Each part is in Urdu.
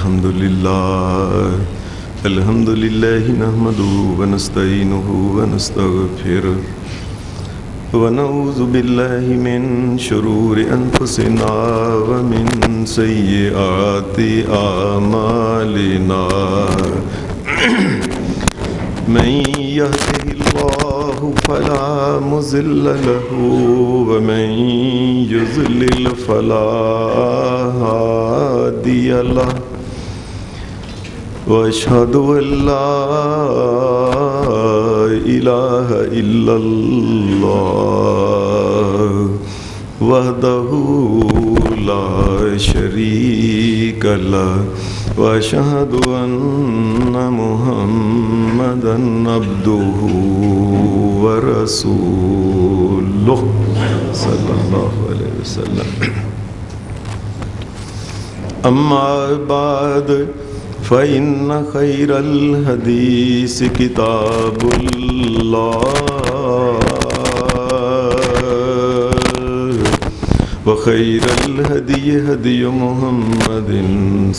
الحمد لله نحمده ونستعينه ونستغفره ونعوذ بالله من شرور أنفسنا ومن سيئات أعمالنا من يهده الله فلا مضل له ومن يضلل فلا هادي له وأشهد أن لا إله إلا الله وحده لا شريك له وأشهد أن محمدا عبده ورسوله صلى الله عليه وسلم. أما بعد فإن خير الحديث كتاب الله وخير الهدي هدي محمد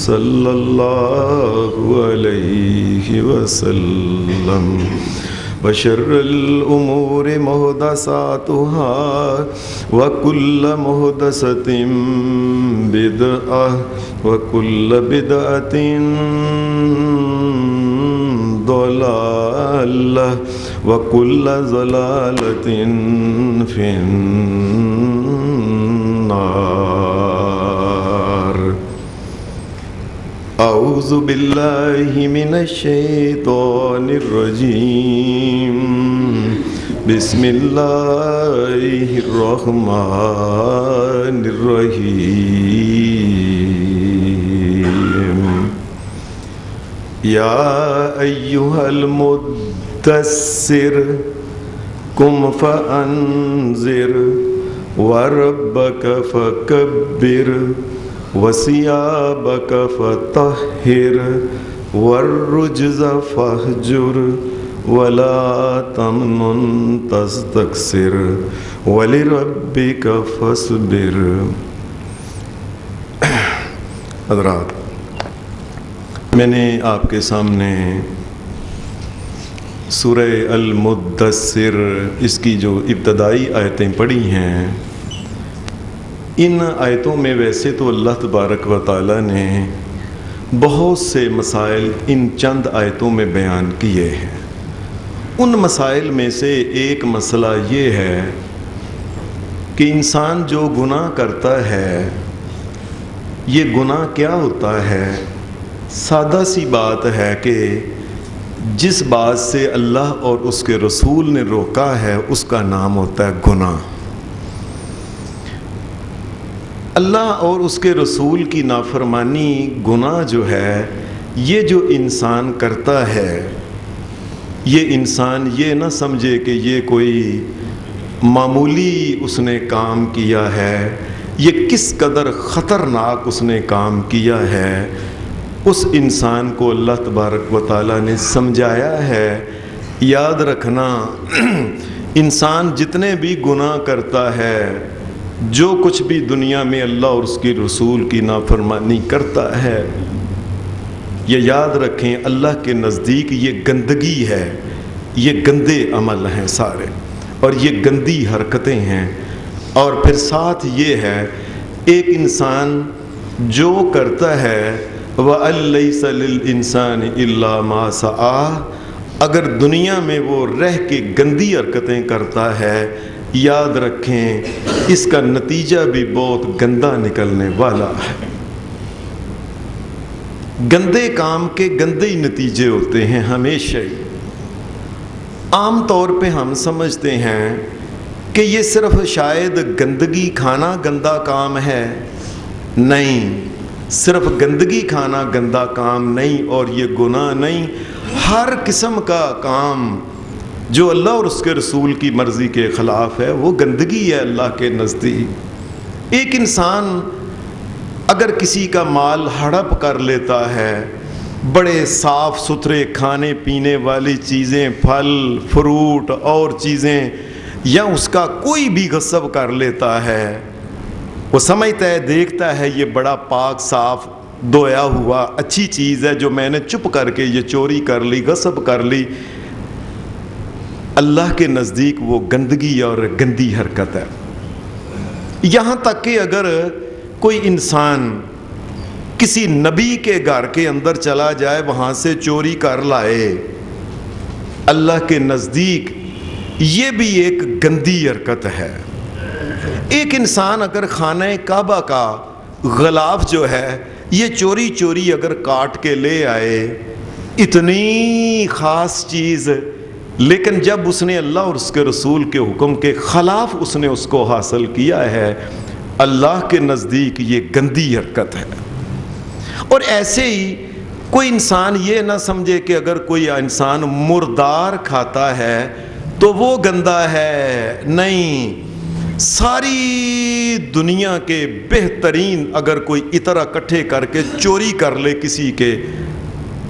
صلى الله عليه وسلم وشر الأمور محدثاتها وكل محدثة بدعة وكل بدعة ضلالة وكل ضلالة في النار. أعوذ بالله من الشيطان الرجيم. بسم الله الرحمن الرحيم. يا أيها المدثر قم فأنذر وربك فكبر وثيابك فطهر والرجز فاهجر ولا تمنن تستكثر ولربك فاصبر. حضرات، میں نے آپ کے سامنے سورہ المدثر اس کی جو ابتدائی آیتیں پڑھی ہیں، ان آیتوں میں ویسے تو اللہ تبارک و تعالیٰ نے بہت سے مسائل ان چند آیتوں میں بیان کیے ہیں. ان مسائل میں سے ایک مسئلہ یہ ہے کہ انسان جو گناہ کرتا ہے، یہ گناہ کیا ہوتا ہے؟ سادہ سی بات ہے کہ جس بات سے اللہ اور اس کے رسول نے روکا ہے اس کا نام ہوتا ہے گناہ. اللہ اور اس کے رسول کی نافرمانی، گناہ جو ہے، یہ جو انسان کرتا ہے، یہ انسان یہ نہ سمجھے کہ یہ کوئی معمولی اس نے کام کیا ہے، یہ کس قدر خطرناک اس نے کام کیا ہے. اس انسان کو اللہ تبارک و تعالیٰ نے سمجھایا ہے. یاد رکھنا، انسان جتنے بھی گناہ کرتا ہے، جو کچھ بھی دنیا میں اللہ اور اس کے رسول کی نافرمانی کرتا ہے، یہ یاد رکھیں اللہ کے نزدیک یہ گندگی ہے، یہ گندے عمل ہیں سارے، اور یہ گندی حرکتیں ہیں. اور پھر ساتھ یہ ہے، ایک انسان جو کرتا ہے وَأَن لَيْسَ لِلْإِنسَانِ إِلَّا مَا سَعَىٰ، اگر دنیا میں وہ رہ کے گندی حرکتیں کرتا ہے، یاد رکھیں اس کا نتیجہ بھی بہت گندا نکلنے والا ہے. گندے کام کے گندے ہی نتیجے ہوتے ہیں ہمیشہ ہی. عام طور پہ ہم سمجھتے ہیں کہ یہ صرف شاید گندگی کھانا گندا کام ہے. نہیں، صرف گندگی کھانا گندا کام نہیں، اور یہ گناہ نہیں. ہر قسم کا کام جو اللہ اور اس کے رسول کی مرضی کے خلاف ہے وہ گندگی ہے اللہ کے نزدیک. ایک انسان اگر کسی کا مال ہڑپ کر لیتا ہے، بڑے صاف ستھرے کھانے پینے والی چیزیں، پھل فروٹ اور چیزیں، یا اس کا کوئی بھی غصب کر لیتا ہے، وہ سمجھتا ہے، دیکھتا ہے یہ بڑا پاک صاف دھویا ہوا اچھی چیز ہے جو میں نے چپ کر کے یہ چوری کر لی، غصب کر لی، اللہ کے نزدیک وہ گندگی اور گندی حرکت ہے۔ یہاں تک کہ اگر کوئی انسان کسی نبی کے گھر کے اندر چلا جائے، وہاں سے چوری کر لائے، اللہ کے نزدیک یہ بھی ایک گندی حرکت ہے۔ ایک انسان اگر خانہ کعبہ کا غلاف جو ہے یہ چوری چوری اگر کاٹ کے لے آئے، اتنی خاص چیز، لیکن جب اس نے اللہ اور اس کے رسول کے حکم کے خلاف اس نے اس کو حاصل کیا ہے، اللہ کے نزدیک یہ گندی حرکت ہے۔ اور ایسے ہی کوئی انسان یہ نہ سمجھے کہ اگر کوئی انسان مردار کھاتا ہے تو وہ گندا ہے، نہیں، ساری دنیا کے بہترین اگر کوئی عطر اکٹھے کر کے چوری کر لے کسی کے،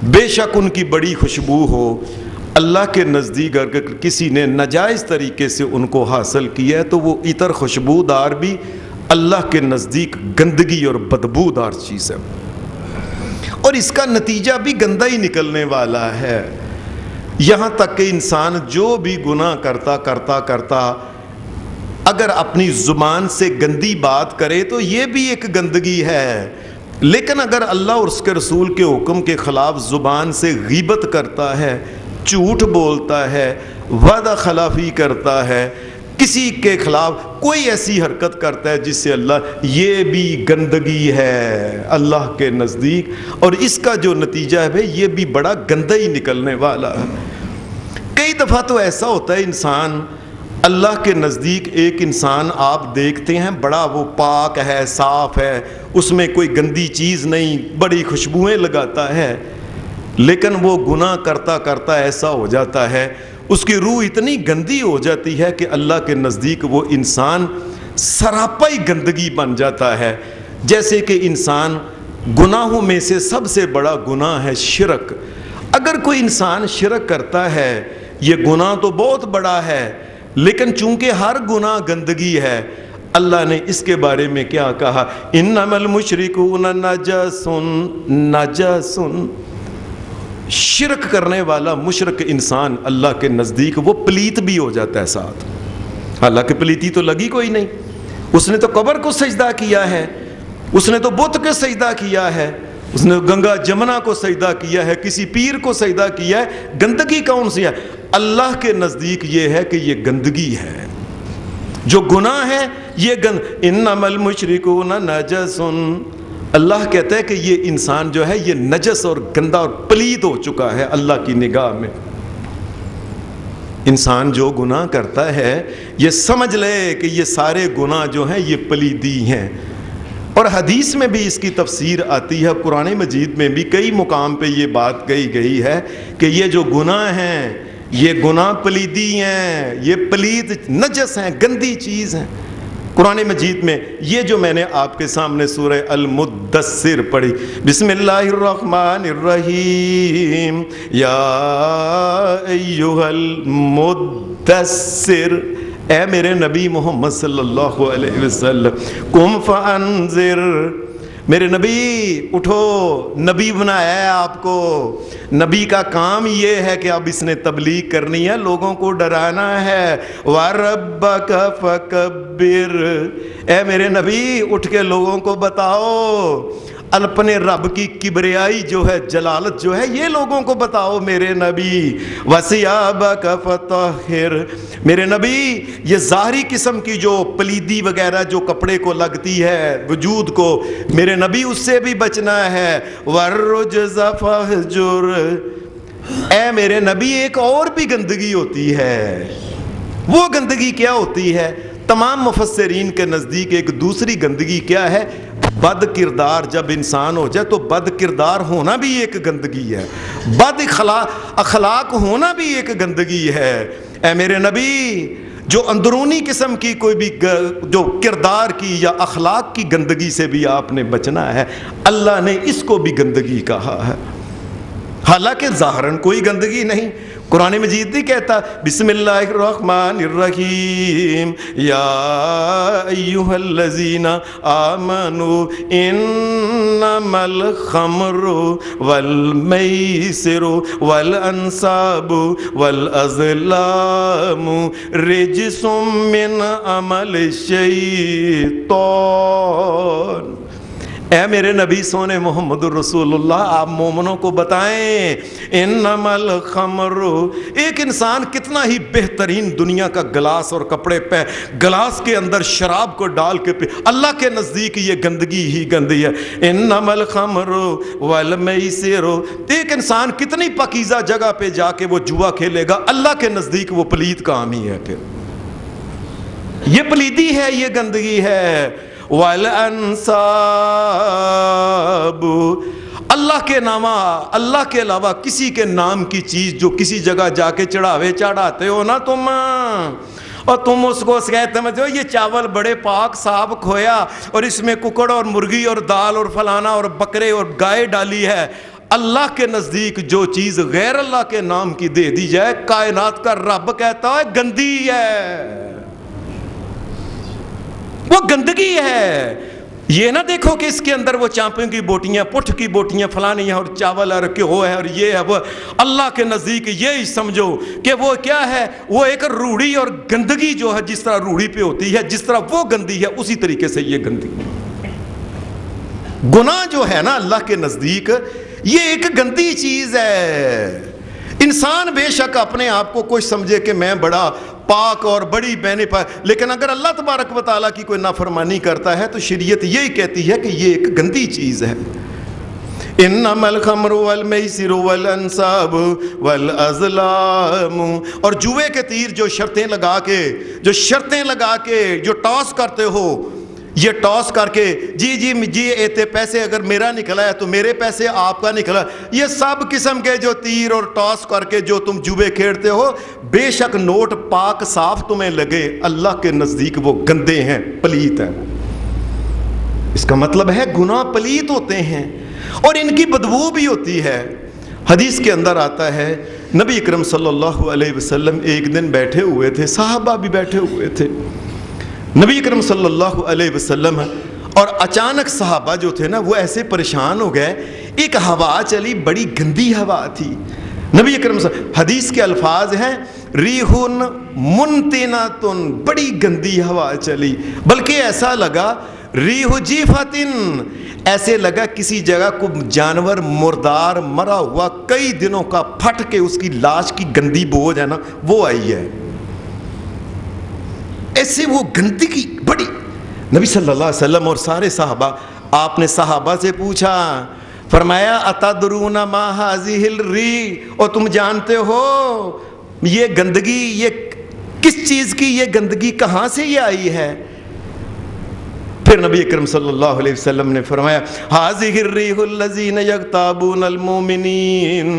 بے شک ان کی بڑی خوشبو ہو، اللہ کے نزدیک اگر کسی نے ناجائز طریقے سے ان کو حاصل کیا ہے تو وہ عطر خوشبودار بھی اللہ کے نزدیک گندگی اور بدبودار چیز ہے، اور اس کا نتیجہ بھی گندا ہی نکلنے والا ہے۔ یہاں تک کہ انسان جو بھی گناہ کرتا اگر اپنی زبان سے گندی بات کرے تو یہ بھی ایک گندگی ہے، لیکن اگر اللہ اور اس کے رسول کے حکم کے خلاف زبان سے غیبت کرتا ہے، جھوٹ بولتا ہے، وعدہ خلافی کرتا ہے، کسی کے خلاف کوئی ایسی حرکت کرتا ہے جس سے اللہ، یہ بھی گندگی ہے اللہ کے نزدیک، اور اس کا جو نتیجہ ہے یہ بھی بڑا گندا ہی نکلنے والا ہے۔ کئی دفعہ تو ایسا ہوتا ہے انسان اللہ کے نزدیک، ایک انسان آپ دیکھتے ہیں بڑا وہ پاک ہے، صاف ہے، اس میں کوئی گندی چیز نہیں، بڑی خوشبوئیں لگاتا ہے، لیکن وہ گناہ کرتا ایسا ہو جاتا ہے، اس کی روح اتنی گندی ہو جاتی ہے کہ اللہ کے نزدیک وہ انسان سراپا ہی گندگی بن جاتا ہے۔ جیسے کہ انسان گناہوں میں سے سب سے بڑا گناہ ہے شرک۔ اگر کوئی انسان شرک کرتا ہے، یہ گناہ تو بہت بڑا ہے، لیکن چونکہ ہر گناہ گندگی ہے، اللہ نے اس کے بارے میں کیا کہا؟ انما المشرکون نجس نجس۔ شرک کرنے والا مشرک انسان اللہ کے نزدیک وہ پلیت بھی ہو جاتا ہے ساتھ، حالانکہ پلیتی تو لگی کوئی نہیں، اس نے تو قبر کو سجدہ کیا ہے، اس نے تو بت کو سجدہ کیا ہے، اس نے گنگا جمنا کو سجدہ کیا ہے، کسی پیر کو سجدہ کیا ہے، گندگی کون سی ہے؟ اللہ کے نزدیک یہ ہے کہ یہ گندگی ہے، جو گناہ ہے یہ انما المشرکون نجس۔ اللہ کہتا ہے کہ یہ انسان جو ہے یہ نجس اور گندا اور پلید ہو چکا ہے اللہ کی نگاہ میں۔ انسان جو گناہ کرتا ہے یہ سمجھ لے کہ یہ سارے گناہ جو ہیں یہ پلیدی ہیں، اور حدیث میں بھی اس کی تفسیر آتی ہے، قرآن مجید میں بھی کئی مقام پہ یہ بات کہی گئی ہے کہ یہ جو گناہ ہیں یہ گناہ پلیدی ہیں، یہ پلید نجس ہیں، گندی چیز ہیں۔ قرآن مجید میں یہ جو میں نے آپ کے سامنے سورہ المدثر پڑھی، بسم اللہ الرحمن الرحیم، یا ایہا المدثر، اے میرے نبی محمد صلی اللہ علیہ وسلم، قم فانذر، میرے نبی اٹھو، نبی بنایا ہے آپ کو، نبی کا کام یہ ہے کہ اب اس نے تبلیغ کرنی ہے، لوگوں کو ڈرانا ہے، وَرَبَّكَ فَكَبِّرْ، اے میرے نبی اٹھ کے لوگوں کو بتاؤ، اپنے رب کی کبریائی جو ہے، جلالت جو ہے، یہ لوگوں کو بتاؤ میرے نبی، وَثِيَابَكَ فَطَهِّرْ، میرے نبی یہ ظاہری قسم کی جو پلیدی وغیرہ جو کپڑے کو لگتی ہے وجود کو، میرے نبی اس سے بھی بچنا ہے، وَالرُّجْزَ فَاهْجُرْ، اے میرے نبی ایک اور بھی گندگی ہوتی ہے، وہ گندگی کیا ہوتی ہے؟ تمام مفسرین کے نزدیک ایک دوسری گندگی کیا ہے؟ بد کردار۔ جب انسان ہو جائے تو بد کردار ہونا بھی ایک گندگی ہے، بد اخلاق ہونا بھی ایک گندگی ہے۔ اے میرے نبی جو اندرونی قسم کی کوئی بھی جو کردار کی یا اخلاق کی گندگی سے بھی آپ نے بچنا ہے، اللہ نے اس کو بھی گندگی کہا ہے، حالانکہ ظاہراً کوئی گندگی نہیں، قرآن مجید نہیں کہتا بسم اللہ الرحمن الرحیم یا ایہا الذین آمنوا انما الخمر والمیسر والانصاب والازلام رجس من عمل الشیطان۔ اے میرے نبی سونے محمد الرسول اللہ، آپ مومنوں کو بتائیں انما الخمر، ایک انسان کتنا ہی بہترین دنیا کا گلاس اور کپڑے پہ گلاس کے اندر شراب کو ڈال کے پی، اللہ کے نزدیک یہ گندگی ہی گندی ہے۔ انما الخمر والمیسر، ایک انسان کتنی پاکیزہ جگہ پہ جا کے وہ جوا کھیلے گا، اللہ کے نزدیک وہ پلید کام ہی ہے، پھر یہ پلیدی ہے، یہ گندگی ہے۔ والانصاب، اللہ کے نام، اللہ کے علاوہ کسی کے نام کی چیز جو کسی جگہ جا کے چڑھاتے ہو نا تم، اور تم اس کو کہتے ہو یہ چاول بڑے پاک صاف کھویا اور اس میں ککڑ اور مرغی اور دال اور فلانا اور بکرے اور گائے ڈالی ہے، اللہ کے نزدیک جو چیز غیر اللہ کے نام کی دے دی جائے، کائنات کا رب کہتا ہے گندی ہے، وہ گندگی ہے۔ یہ نہ دیکھو کہ اس کے اندر وہ چانپوں کی بوٹیاں، پٹھ کی بوٹیاں فلانی ہیں اور چاول اور گیہوں ہے اور یہ ہے وہ، اللہ کے نزدیک یہی سمجھو کہ وہ کیا ہے، وہ ایک روڑی اور گندگی جو ہے جس طرح روڑی پہ ہوتی ہے، جس طرح وہ گندی ہے اسی طریقے سے یہ گندگی، گناہ جو ہے نا اللہ کے نزدیک یہ ایک گندی چیز ہے۔ انسان بے شک اپنے آپ کو کچھ سمجھے کہ میں بڑا پاک اور بڑی بہنے پاک، لیکن اگر اللہ تبارک و تعالیٰ کی کوئی نافرمانی کرتا ہے تو شریعت یہی کہتی ہے کہ یہ ایک گندی چیز ہے۔ انما الخمر والمیسر والانصاب والازلام، اور جوئے کے تیر جو شرطیں لگا کے جو ٹاس کرتے ہو، یہ ٹاس کر کے جی ایتے پیسے اگر میرا نکلا ہے تو میرے پیسے آپ کا نکلا، یہ سب قسم کے جو تیر اور ٹاس کر کے جو تم جوئے کھیلتے ہو، بے شک نوٹ پاک صاف تمہیں لگے، اللہ کے نزدیک وہ گندے ہیں، پلیت ہیں۔ اس کا مطلب ہے گناہ پلیت ہوتے ہیں اور ان کی بدبو بھی ہوتی ہے۔ حدیث کے اندر آتا ہے نبی اکرم صلی اللہ علیہ وسلم ایک دن بیٹھے ہوئے تھے، صحابہ بھی بیٹھے ہوئے تھے، نبی اکرم صلی اللہ علیہ وسلم، اور اچانک صحابہ جو تھے نا وہ ایسے پریشان ہو گئے، ایک ہوا چلی، بڑی گندی ہوا تھی، نبی اکرم صلی اللہ علیہ وسلم، حدیث کے الفاظ ہیں ریحٌ منتنۃ، بڑی گندی ہوا چلی، بلکہ ایسا لگا ریح جیفتن، ایسے لگا کسی جگہ کو جانور مردار مرا ہوا کئی دنوں کا پھٹ کے اس کی لاش کی گندی بوجھ ہے نا وہ آئی ہے، ایسے وہ گندگی بڑی۔ نبی صلی اللہ علیہ وسلم اور سارے صحابہ، آپ نے صحابہ سے پوچھا، فرمایا اتدرون ما هذه الریح، اور تم جانتے ہو یہ گندگی یہ کس چیز کی، یہ گندگی کہاں سے یہ آئی ہے؟ پھر نبی اکرم صلی اللہ علیہ وسلم نے فرمایا هذه الریح الذین یغتابون المؤمنین،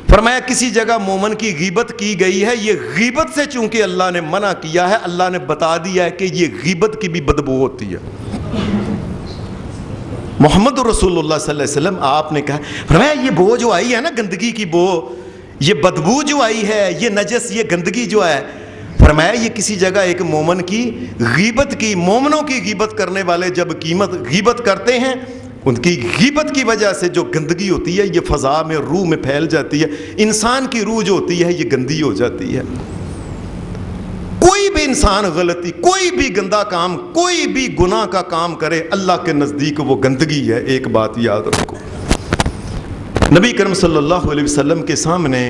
فرمایا کسی جگہ مومن کی غیبت کی گئی ہے، یہ غیبت سے چونکہ اللہ نے منع کیا ہے، اللہ نے بتا دیا ہے کہ یہ غیبت کی بھی بدبو ہوتی ہے۔ محمد رسول اللہ صلی اللہ علیہ وسلم آپ نے کہا، فرمایا یہ بو جو آئی ہے نا، گندگی کی بو، یہ بدبو جو آئی ہے، یہ نجس، یہ گندگی جو ہے، فرمایا یہ کسی جگہ ایک مومن کی غیبت کی، مومنوں کی غیبت کرنے والے جب غیبت کرتے ہیں، ان کی غیبت کی وجہ سے جو گندگی ہوتی ہے یہ فضا میں، روح میں پھیل جاتی ہے، انسان کی روح جو ہوتی ہے یہ گندی ہو جاتی ہے۔ کوئی بھی انسان غلطی، کوئی بھی گندا کام، کوئی بھی گناہ کا کام کرے، اللہ کے نزدیک وہ گندگی ہے، ایک بات یاد رکھو۔ نبی کرم صلی اللہ علیہ وسلم کے سامنے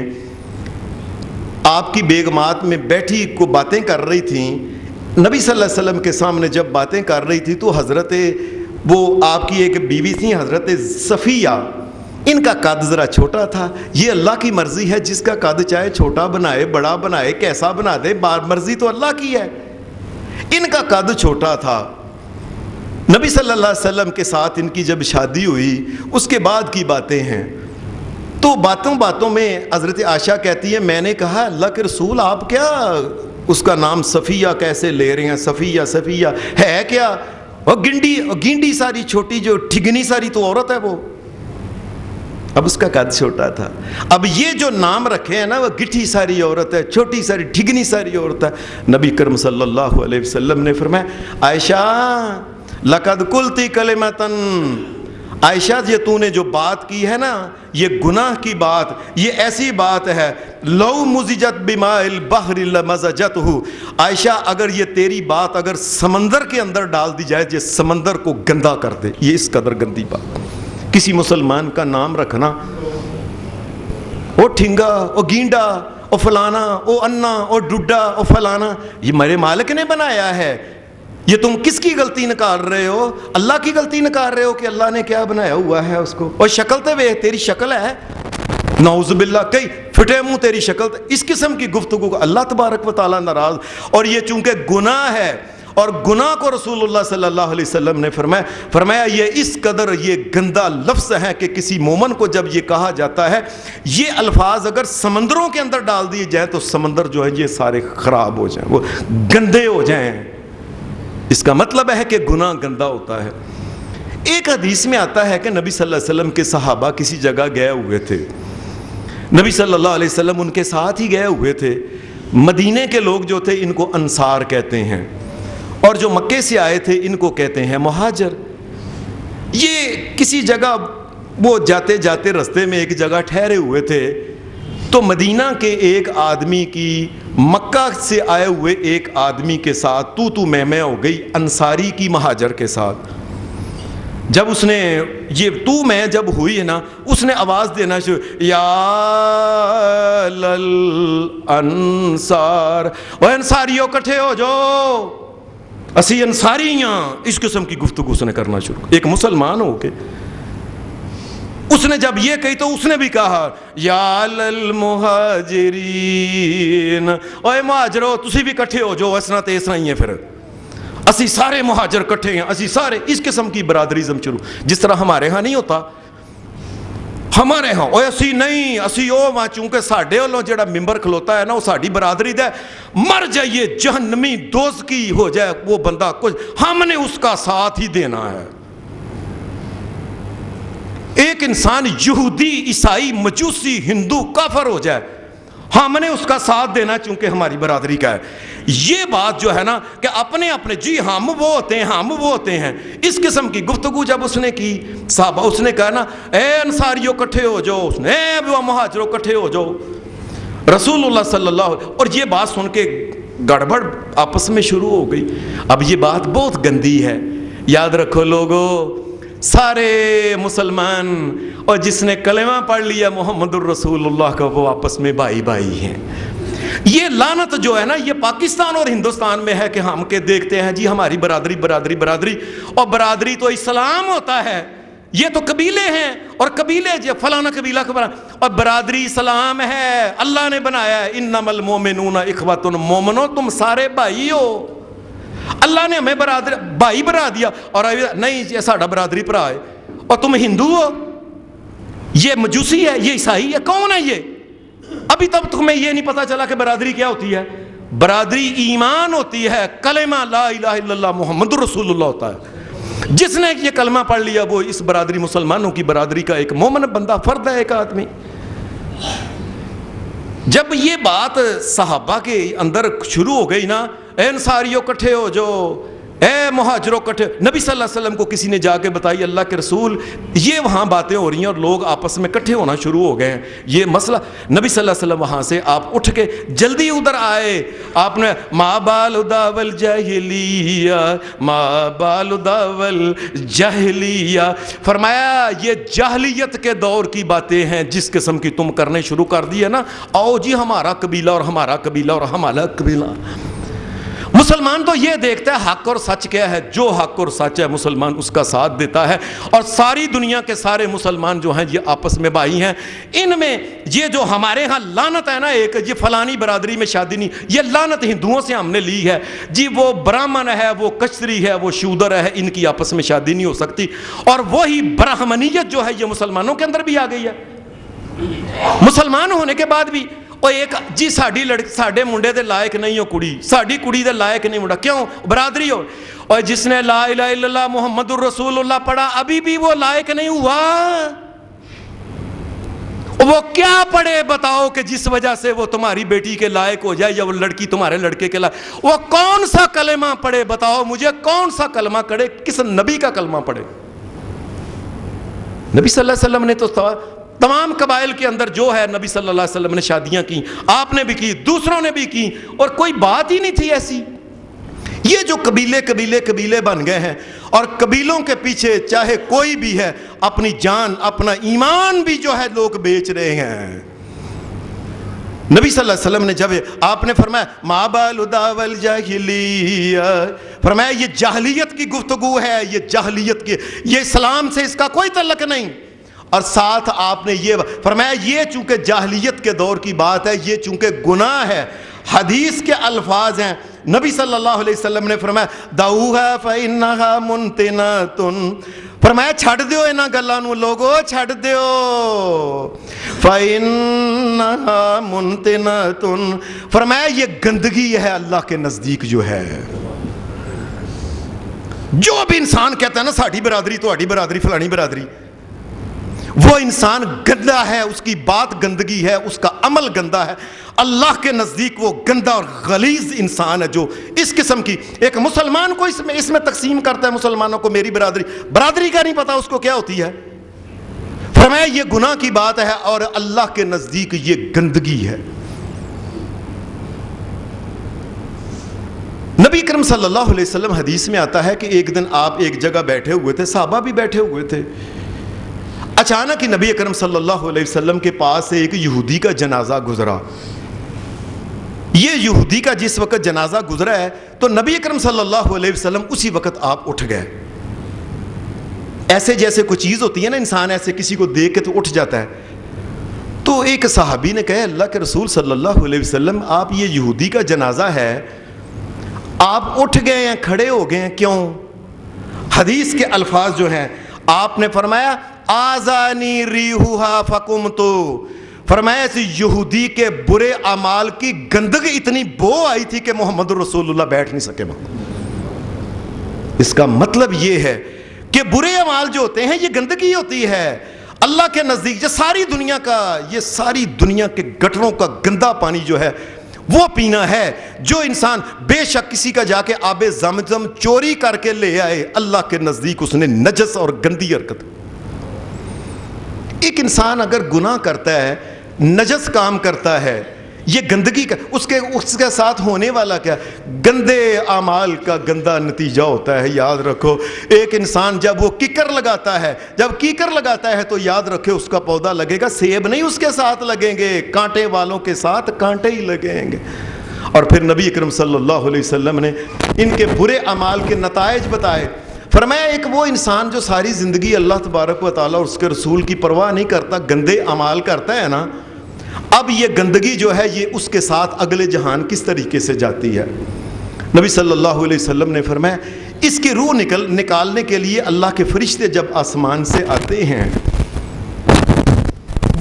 آپ کی بیگمات میں بیٹھی کو باتیں کر رہی تھیں، نبی صلی اللہ علیہ وسلم کے سامنے جب باتیں کر رہی تھی تو حضرت وہ آپ کی ایک بیوی تھی حضرت صفیہ، ان کا قد ذرا چھوٹا تھا، یہ اللہ کی مرضی ہے، جس کا قد چاہے چھوٹا بنائے بڑا بنائے کیسا بنا دے، مرضی تو اللہ کی ہے، ان کا قد چھوٹا تھا۔ نبی صلی اللہ علیہ وسلم کے ساتھ ان کی جب شادی ہوئی اس کے بعد کی باتیں ہیں، تو باتوں میں حضرت عائشہ کہتی ہے میں نے کہا اللہ کے رسول آپ کیا اس کا نام صفیہ کیسے لے رہے ہیں، صفیہ ہے کیا، اور گینڈی ساری چھوٹی جو ٹھگنی ساری تو عورت ہے وہ، اب اس کا قد چھوٹا تھا. اب یہ جو نام رکھے ہیں نا وہ گٹھی ساری عورت ہے, چھوٹی ساری ٹھگنی ساری عورت ہے. نبی کرم صلی اللہ علیہ وسلم نے فرمایا عائشہ لقد قلتی کلمتن, عائشہ یہ تو نے جو بات کی ہے نا یہ گناہ کی بات, یہ ایسی بات ہے لو مزجت بماء البحر لمزجتہ, عائشہ اگر یہ تیری بات اگر سمندر کے اندر ڈال دی جائے یہ سمندر کو گندا کر دے. یہ اس قدر گندی بات. کسی مسلمان کا نام رکھنا او ٹھنگا, او گینڈا, او فلانا, او انا, او ڈڈا, او فلانا, یہ میرے مالک نے بنایا ہے. یہ تم کس کی غلطی نکال رہے ہو؟ اللہ کی غلطی نکال رہے ہو کہ اللہ نے کیا بنایا ہوا ہے اس کو. اور شکل تے وے تیری شکل ہے نعوذ باللہ, کئی پھٹے منہ تیری شکل. اس قسم کی گفتگو کو اللہ تبارک و تعالیٰ ناراض. اور یہ چونکہ گناہ ہے اور گناہ کو رسول اللہ صلی اللہ علیہ وسلم نے فرمایا یہ اس قدر یہ گندا لفظ ہے کہ کسی مومن کو جب یہ کہا جاتا ہے یہ الفاظ اگر سمندروں کے اندر ڈال دیے جائیں تو سمندر جو ہے یہ سارے خراب ہو جائیں, وہ گندے ہو جائیں. اس کا مطلب ہے کہ گناہ گندا ہوتا ہے. ایک حدیث میں آتا ہے کہ نبی صلی اللہ علیہ وسلم کے صحابہ کسی جگہ گئے ہوئے تھے. نبی صلی اللہ علیہ وسلم ان کے ساتھ ہی گئے ہوئے تھے. مدینے کے لوگ جو تھے ان کو انصار کہتے ہیں, اور جو مکے سے آئے تھے ان کو کہتے ہیں مہاجر. یہ کسی جگہ وہ جاتے جاتے رستے میں ایک جگہ ٹھہرے ہوئے تھے تو مدینہ کے ایک آدمی کی مکہ سے آئے ہوئے ایک آدمی کے ساتھ تو میں ہو گئی, انصاری کی مہاجر کے ساتھ. جب اس نے یہ تو میں جب ہوئی ہے نا اس نے آواز دینا شروع, یا لل انصار, او انصاریوں کٹھے ہو جو اسی انصاری ہاں. اس قسم کی گفتگو اس نے کرنا شروع, ایک مسلمان ہو کے. اس نے جب یہ کہی تو اس نے بھی کہا یا للمہاجرین, اوے مہاجرو تسی بھی کٹھے ہو جو. اس طرح تے اس طرح ہی ہے, پھر اسی سارے مہاجر کٹھے ہیں, اسی سارے. اس قسم کی برادریزم شروع, جس طرح ہمارے ہاں نہیں ہوتا. ہمارے ہاں اوے اسی نہیں, اسی او وہاں چونکہ ساڈے والوں جڑا ممبر کھلوتا ہے نا وہ ساڈی برادری دا مر جائیے جہنمی دوزخی ہو جائے وہ بندہ, کچھ ہم نے اس کا ساتھ ہی دینا ہے. ایک انسان یہودی, عیسائی, مجوسی, ہندو, کافر ہو جائے ہم نے اس کا ساتھ دینا چونکہ ہماری برادری کا ہے. یہ بات جو ہے نا کہ اپنے اپنے جی ہم وہ ہوتے ہیں, ہم وہ ہوتے ہیں. اس قسم کی گفتگو جب اس نے کی صحابہ, اس نے کہا نا اے انصاریوں کٹھے ہو جو, اس نے اے مہاجروں کٹھے ہو جو. رسول اللہ صلی اللہ علیہ وسلم, اور یہ بات سن کے گڑبڑ آپس میں شروع ہو گئی. اب یہ بات بہت گندی ہے, یاد رکھو لوگو, سارے مسلمان اور جس نے کلمہ پڑھ لیا محمد الرسول اللہ کا وہ آپس میں بھائی بھائی ہیں. یہ لعنت جو ہے نا یہ پاکستان اور ہندوستان میں ہے کہ ہم کے دیکھتے ہیں جی ہماری برادری برادری برادری, اور برادری تو اسلام ہوتا ہے. یہ تو قبیلے ہیں اور قبیلے جو فلانا قبیلہ اور برادری اسلام ہے, اللہ نے بنایا ہے. انما المؤمنون اخوۃ, مومنو تم سارے بھائی ہو. اللہ نے ہمیں برادری بھائی بنا دیا, اور نہیں یہ ساڈا برادری بھرا ہے, اور تم ہندو ہو, یہ مجوسی ہے, یہ عیسائی ہے, کون ہے یہ؟ ابھی تب تمہیں یہ نہیں پتا چلا کہ برادری کیا ہوتی ہے. برادری ایمان ہوتی ہے, کلمہ لا الہ الا اللہ محمد رسول اللہ ہوتا ہے. جس نے یہ کلمہ پڑھ لیا وہ اس برادری مسلمانوں کی برادری کا ایک مومن بندہ, فرد ہے, ایک آدمی. جب یہ بات صحابہ کے اندر شروع ہو گئی نا, اے انصاریوں کٹھے ہو جو, اے مہاجروں کٹھے. نبی صلی اللہ علیہ وسلم کو کسی نے جا کے بتائی اللہ کے رسول یہ وہاں باتیں ہو رہی ہیں اور لوگ آپس میں کٹھے ہونا شروع ہو گئے ہیں, یہ مسئلہ. نبی صلی اللہ علیہ وسلم وہاں سے آپ اٹھ کے جلدی ادھر آئے. آپ نے ما بال داول جاہلیہ, ما بال داول جاہلیہ فرمایا یہ جاہلیت کے دور کی باتیں ہیں جس قسم کی تم کرنے شروع کر دی ہے نا. آؤ جی ہمارا قبیلہ اور ہمارا قبیلہ اور ہمارا قبیلہ. مسلمان تو یہ دیکھتا ہے حق اور سچ کیا ہے, جو حق اور سچ ہے مسلمان اس کا ساتھ دیتا ہے. اور ساری دنیا کے سارے مسلمان جو ہیں یہ آپس میں بھائی ہیں. ان میں یہ جو ہمارے ہاں لعنت ہے نا ایک, یہ فلانی برادری میں شادی نہیں, یہ لعنت ہندوؤں سے ہم نے لی ہے جی. وہ برہمن ہے, وہ کشتری ہے, وہ شودر ہے, ان کی آپس میں شادی نہیں ہو سکتی. اور وہی برہمنیت جو ہے یہ مسلمانوں کے اندر بھی آ گئی ہے. مسلمان ہونے کے بعد بھی اور ایک جی ساڈی لڑکی ساڈے منڈے دے لائق نہیں ہو کڑی, ساڈی کڑی دے لائق نہیں منڈا, کیوں؟ برادری ہو. اور جس نے لا الہ الا اللہ محمد الرسول اللہ پڑھا ابھی بھی وہ لائق نہیں ہوا. وہ کیا پڑھے بتاؤ کہ جس وجہ سے وہ تمہاری بیٹی کے لائق ہو جائے یا وہ لڑکی تمہارے لڑکے کے لائق؟ وہ کون سا کلمہ پڑھے بتاؤ مجھے، کون سا کلمہ پڑھے، کس نبی کا کلمہ پڑھے؟ نبی صلی اللہ علیہ وسلم نے تو تمام قبائل کے اندر جو ہے نبی صلی اللہ علیہ وسلم نے شادیاں کی، آپ نے بھی کی، دوسروں نے بھی کی، اور کوئی بات ہی نہیں تھی ایسی۔ یہ جو قبیلے بن گئے ہیں، اور قبیلوں کے پیچھے چاہے کوئی بھی ہے اپنی جان اپنا ایمان بھی جو ہے لوگ بیچ رہے ہیں۔ نبی صلی اللہ علیہ وسلم نے جب آپ نے فرمایا ما بال دعوی الجاہلیہ، فرمایا یہ جاہلیت کی گفتگو ہے، یہ جاہلیت کی، یہ اسلام سے اس کا کوئی تعلق نہیں۔ اور ساتھ آپ نے یہ فرمایا یہ چونکہ جاہلیت کے دور کی بات ہے، یہ چونکہ گناہ ہے، حدیث کے الفاظ ہیں، نبی صلی اللہ علیہ وسلم نے فرمایا دعوها فإنها منتنة، فرمایا چھڑ دیو انہاں گلاں نو لوگو، چھڑ دیو، فإنها منتنة، فرمایا یہ گندگی ہے اللہ کے نزدیک جو ہے۔ جو بھی انسان کہتا ہے نا ساڈی برادری تہاڈی برادری فلانی برادری، وہ انسان گندا ہے، اس کی بات گندگی ہے، اس کا عمل گندا ہے، اللہ کے نزدیک وہ گندا اور غلیظ انسان ہے جو اس قسم کی ایک مسلمان کو اس میں تقسیم کرتا ہے، مسلمانوں کو میری برادری کا نہیں پتا اس کو کیا ہوتی ہے۔ فرمایا یہ گناہ کی بات ہے اور اللہ کے نزدیک یہ گندگی ہے۔ نبی کرم صلی اللہ علیہ وسلم حدیث میں آتا ہے کہ ایک دن آپ ایک جگہ بیٹھے ہوئے تھے، صحابہ بھی بیٹھے ہوئے تھے، اچانک ہی نبی اکرم صلی اللہ علیہ وسلم کے پاس سے ایک یہودی کا جنازہ گزرا۔ یہ یہودی کا جس وقت جنازہ گزرا ہے تو نبی اکرم صلی اللہ علیہ وسلم اسی وقت آپ اٹھ گئے۔ ایسے جیسے کوئی چیز ہوتی ہے نا، انسان ایسے کسی کو دیکھ کے تو اٹھ جاتا ہے۔ تو ایک صحابی نے کہا اللہ کے رسول صلی اللہ علیہ وسلم آپ یہ یہودی کا جنازہ ہے، آپ اٹھ گئے ہیں، کھڑے ہو گئے ہیں، کیوں؟ حدیث کے الفاظ جو ہیں آپ نے فرمایا آذانی ریحھا فقمت، فرمایا اس یہودی کے برے اعمال کی گندگی اتنی بو آئی تھی کہ محمد رسول اللہ بیٹھ نہیں سکے وہاں۔ اس کا مطلب یہ ہے کہ برے اعمال جو ہوتے ہیں یہ گندگی ہوتی ہے اللہ کے نزدیک۔ یہ ساری دنیا کے گٹروں کا گندا پانی جو ہے وہ پینا ہے، جو انسان بے شک کسی کا جا کے آب زمزم چوری کر کے لے آئے، اللہ کے نزدیک اس نے نجس اور گندی حرکت۔ ایک انسان اگر گناہ کرتا ہے، نجس کام کرتا ہے، یہ گندگی کا اس کے ساتھ ہونے والا کیا؟ گندے اعمال کا گندا نتیجہ ہوتا ہے۔ یاد رکھو ایک انسان جب وہ کیکر لگاتا ہے تو یاد رکھے اس کا پودا لگے گا، سیب نہیں اس کے ساتھ لگیں گے، کانٹے والوں کے ساتھ کانٹے ہی لگیں گے۔ اور پھر نبی اکرم صلی اللہ علیہ وسلم نے ان کے برے اعمال کے نتائج بتائے۔ فرمایا ایک وہ انسان جو ساری زندگی اللہ تبارک و تعالیٰ اور اس کے رسول کی پرواہ نہیں کرتا، گندے اعمال کرتا ہے نا، اب یہ گندگی جو ہے یہ اس کے ساتھ اگلے جہان کس طریقے سے جاتی ہے۔ نبی صلی اللہ علیہ وسلم نے فرمایا اس کی روح نکالنے کے لیے اللہ کے فرشتے جب آسمان سے آتے ہیں،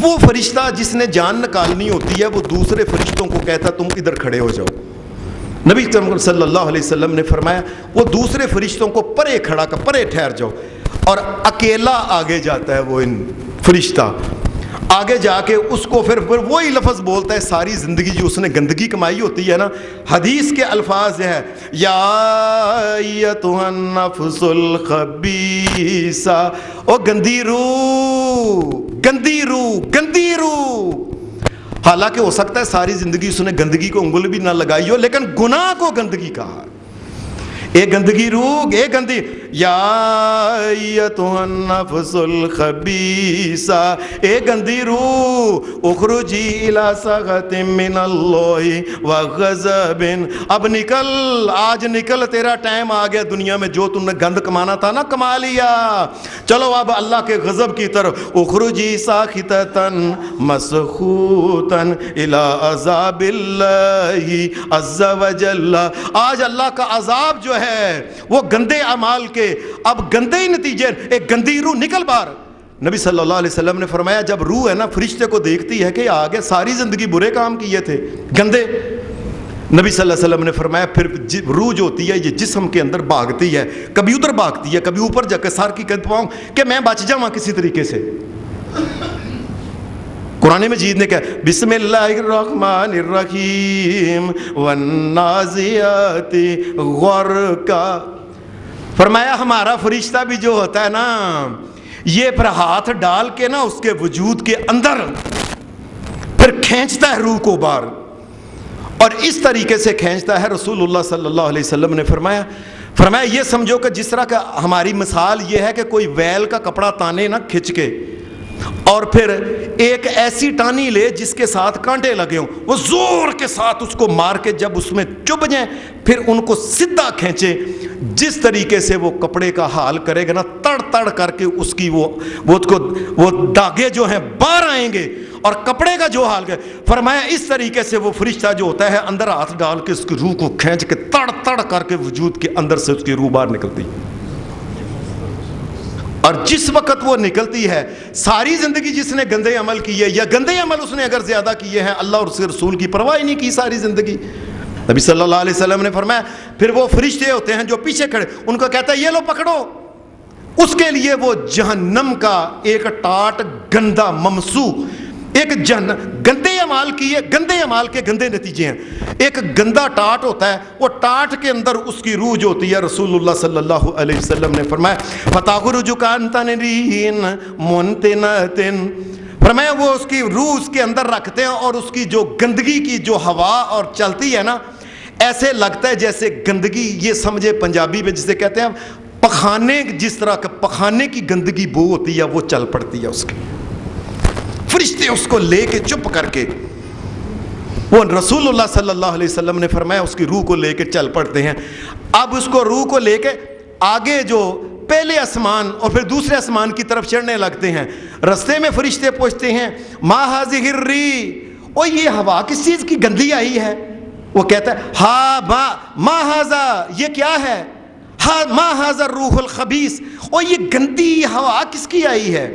وہ فرشتہ جس نے جان نکالنی ہوتی ہے وہ دوسرے فرشتوں کو کہتا تم ادھر کھڑے ہو جاؤ۔ نبی صلی اللہ علیہ وسلم نے فرمایا وہ دوسرے فرشتوں کو پرے ٹھہر جاؤ، اور اکیلا آگے جاتا ہے وہ فرشتہ، آگے جا کے اس کو پھر وہی لفظ بولتا ہے ساری زندگی جو اس نے گندگی کمائی ہوتی ہے نا۔ حدیث کے الفاظ ہے یا ایتھا النفس الخبیثہ، او گندی روح۔ حالانکہ ہو سکتا ہے ساری زندگی اس نے گندگی کو انگل بھی نہ لگائی ہو، لیکن گناہ کو گندگی کہا۔ اے گندگی روح، اے گندی، یا ایتھا النفس الخبیثہ، اے گندی روح، اخرجی الی سخط من اللہ وغضب، اب نکل، آج نکل، تیرا ٹائم آ گیا، دنیا میں جو تم نے گند کمانا تھا نا کما لیا، چلو اب اللہ کے غضب کی طرف، اخرجی ساخطۃ مسخوطا الی عذاب اللہ عز وجل، آج اللہ کا عذاب جو ہے وہ گندے اعمال کے اب گندے ہی نتیجے، ایک گندی روح نکل باہر۔ نبی صلی اللہ علیہ وسلم نے فرمایا جب روح ہے نا فرشتے کو دیکھتی ہے کہ آگے ساری زندگی برے کام کیے تھے گندے، نبی صلی اللہ علیہ وسلم نے فرمایا پھر روح جو ہوتی ہے یہ جسم کے اندر بھاگتی ہے، کبھی ادھر بھاگتی ہے کبھی اوپر، جا کے سر کی قد پاؤں کہ میں بچ جاؤں کسی طریقے سے۔ نبی صلی اللہ علیہ وسلم نے فرمایا پھر روح جو ہوتی ہے یہ جسم کے اندر بھاگتی ہے، کبھی ادھر بھاگتی ہے کبھی اوپر جا کے سر کی قد پاؤں کہ میں بچ جاؤں کسی طریقے سے۔ قرآن مجید نے کہا بسم اللہ الرحمن الرحیم والنازعات غرقا. فرمایا ہمارا فرشتہ بھی جو ہوتا ہے نا یہ پھر ہاتھ ڈال کے نا اس کے وجود کے اندر پھر کھینچتا ہے روح کو باہر، اور اس طریقے سے کھینچتا ہے. رسول اللہ صلی اللہ علیہ وسلم نے فرمایا یہ سمجھو کہ جس طرح کا ہماری مثال یہ ہے کہ کوئی ویل کا کپڑا تانے نا کھچ کے اور پھر ایک ایسی ٹانی لے جس کے ساتھ کانٹے لگے ہوں، وہ زور کے ساتھ اس کو مار کے جب اس میں چبھ جائیں پھر ان کو سیدھا کھینچے. جس طریقے سے وہ کپڑے کا حال کرے گا نا تڑ تڑ کر کے اس کی وہ داغے جو ہیں باہر آئیں گے، اور کپڑے کا جو حال ہے فرمایا اس طریقے سے وہ فرشتہ جو ہوتا ہے اندر ہاتھ ڈال کے اس کی روح کو کھینچ کے تڑ تڑ کر کے وجود کے اندر سے اس کی روح باہر نکلتی. اور جس وقت وہ نکلتی ہے ساری زندگی جس نے گندے عمل کیے یا گندے عمل اس نے اگر زیادہ کیے ہیں اللہ اور اس کے رسول کی پرواہ ہی نہیں کی ساری زندگی. نبی صلی اللہ علیہ وسلم نے فرمایا پھر وہ فرشتے ہوتے ہیں جو پیچھے کھڑے ان کو کہتا ہے یہ لو پکڑو. اس کے لیے وہ جہنم کا ایک ٹاٹ گندا ممسو ایک گندے عمال کے گندے نتیجے ہیں. ایک گندا ٹاٹ ہوتا ہے، وہ ٹاٹ کے اندر اس کی روح جو ہوتی ہے رسول اللہ صلی اللہ علیہ وسلم نے فرمایا فتاخرج کانتنرین منتنتن. فرمایا وہ اس کی روح اس کے اندر رکھتے ہیں اور اس کی جو گندگی کی جو ہوا اور چلتی ہے نا ایسے لگتا ہے جیسے گندگی، یہ سمجھے پنجابی میں جسے کہتے ہیں پخانے، جس طرح کا پخانے کی گندگی بو ہوتی ہے وہ چل پڑتی ہے اس کی. فرشتے اس کو لے کے چپ کر کے وہ رسول اللہ صلی اللہ علیہ وسلم نے فرمایا اس کی روح کو لے کے چل پڑتے ہیں. اب اس کو روح کو لے کے آگے جو پہلے آسمان اور پھر دوسرے آسمان کی طرف چڑھنے لگتے ہیں. رستے میں فرشتے پوچھتے ہیں ما ھذہ الرّیح، او یہ ہوا کس چیز کی گندی آئی ہے؟ وہ کہتا ہے ہاں ما ھذا، یہ کیا ہے؟ ما ھذا الروح الخبیث، او یہ گندی ہوا کس کی آئی ہے؟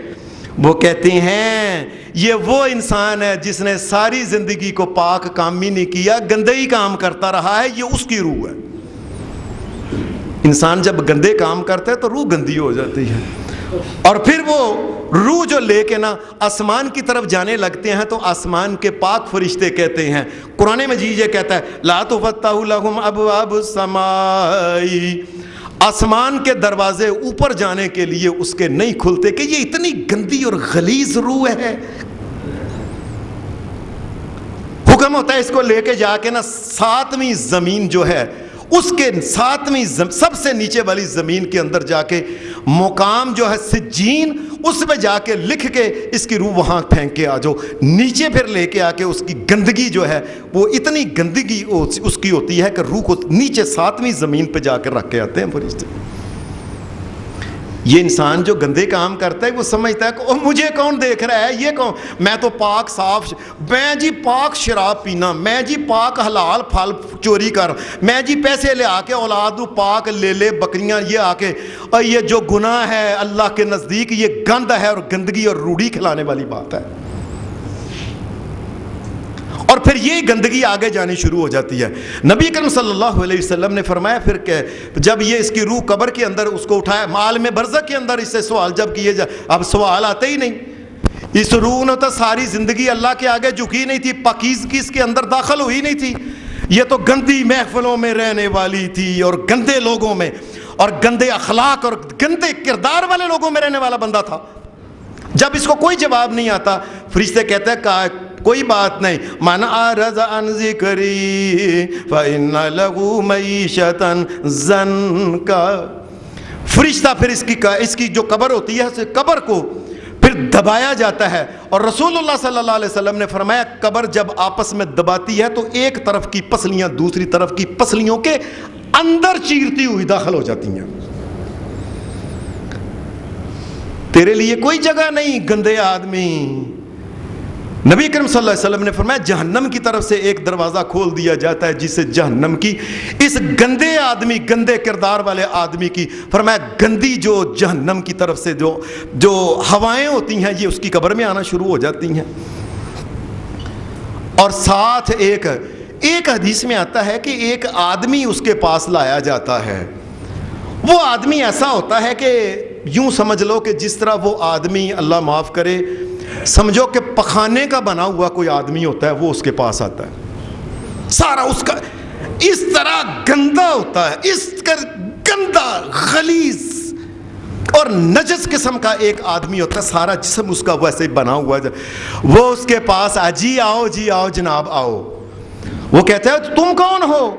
وہ کہتے ہیں یہ وہ انسان ہے جس نے ساری زندگی کو پاک کام ہی نہیں کیا، گندے ہی کام کرتا رہا ہے، یہ اس کی روح ہے. انسان جب گندے کام کرتا ہے تو روح گندی ہو جاتی ہے، اور پھر وہ روح جو لے کے نا آسمان کی طرف جانے لگتے ہیں تو آسمان کے پاک فرشتے کہتے ہیں، قرآن مجید یہ کہتا ہے لا تفتح لهم ابواب السماء، آسمان کے دروازے اوپر جانے کے لیے اس کے نہیں کھلتے کہ یہ اتنی گندی اور غلیظ روح ہے. حکم ہوتا ہے اس کو لے کے جا کے نا 7ویں زمین جو ہے اس کے 7ویں سب سے نیچے والی زمین کے اندر جا کے مقام جو ہے سجین، اس پہ جا کے لکھ کے اس کی روح وہاں پھینک کے آ جاؤ. نیچے پھر لے کے آ کے اس کی گندگی جو ہے وہ اتنی گندگی اس کی ہوتی ہے کہ روح کو نیچے 7ویں زمین پہ جا کے رکھ کے آتے ہیں فرشتے. یہ انسان جو گندے کام کرتا ہے وہ سمجھتا ہے کہ مجھے کون دیکھ رہا ہے، یہ کون، میں تو پاک صاف، میں جی پاک شراب پینا، میں جی پاک حلال پھل چوری کر، میں جی پیسے لے آ کے اولاد پاک لے لے بکریاں یہ آ کے، اور یہ جو گناہ ہے اللہ کے نزدیک یہ گند ہے اور گندگی اور روڑی کھلانے والی بات ہے. اور پھر یہ گندگی آگے جانی شروع ہو جاتی ہے. نبی کریم صلی اللہ علیہ وسلم نے فرمایا پھر کہ جب یہ اس کی روح قبر کے اندر اس کو اٹھایا، عالم برزخ کے اندر اس سے سوال جب کیے جائے، اب سوال آتے ہی نہیں. اس روح نے تو ساری زندگی اللہ کے آگے جھکی نہیں تھی، پاکیزگی اس کے اندر داخل ہوئی نہیں تھی، یہ تو گندی محفلوں میں رہنے والی تھی اور گندے لوگوں میں اور گندے اخلاق اور گندے کردار والے لوگوں میں رہنے والا بندہ تھا. جب اس کو کوئی جواب نہیں آتا فرشتے کہتے ہیں کوئی بات نہیں، من اعرض عن ذکری فإن له معیشة ضنکا. فرشتہ پھر اس کی جو قبر ہوتی ہے قبر کو پھر دبایا جاتا ہے. اور رسول اللہ صلی اللہ علیہ وسلم نے فرمایا قبر جب آپس میں دباتی ہے تو ایک طرف کی پسلیاں دوسری طرف کی پسلیوں کے اندر چیرتی ہوئی داخل ہو جاتی ہیں. تیرے لیے کوئی جگہ نہیں گندے آدمی. نبی کریم صلی اللہ علیہ وسلم نے فرمایا جہنم کی طرف سے ایک دروازہ کھول دیا جاتا ہے جسے جہنم کی اس گندے آدمی، گندے کردار والے آدمی کی فرمایا گندی جو جہنم کی طرف سے جو ہوائیں ہوتی ہیں یہ اس کی قبر میں آنا شروع ہو جاتی ہیں. اور ساتھ ایک حدیث میں آتا ہے کہ ایک آدمی اس کے پاس لایا جاتا ہے. وہ آدمی ایسا ہوتا ہے کہ یوں سمجھ لو کہ جس طرح وہ آدمی اللہ معاف کرے سمجھو کہ پخانے کا بنا ہوا کوئی آدمی ہوتا ہے، وہ اس کے پاس آتا ہے، سارا اس کا اس طرح گندا ہوتا ہے، اس کا گندا غلیظ اور نجس قسم کا ایک آدمی ہوتا ہے، سارا جسم اس کا ویسے ہی بنا ہوا ہے، وہ اس کے پاس جی آؤ جناب آؤ، وہ کہتا ہے تم کون ہو؟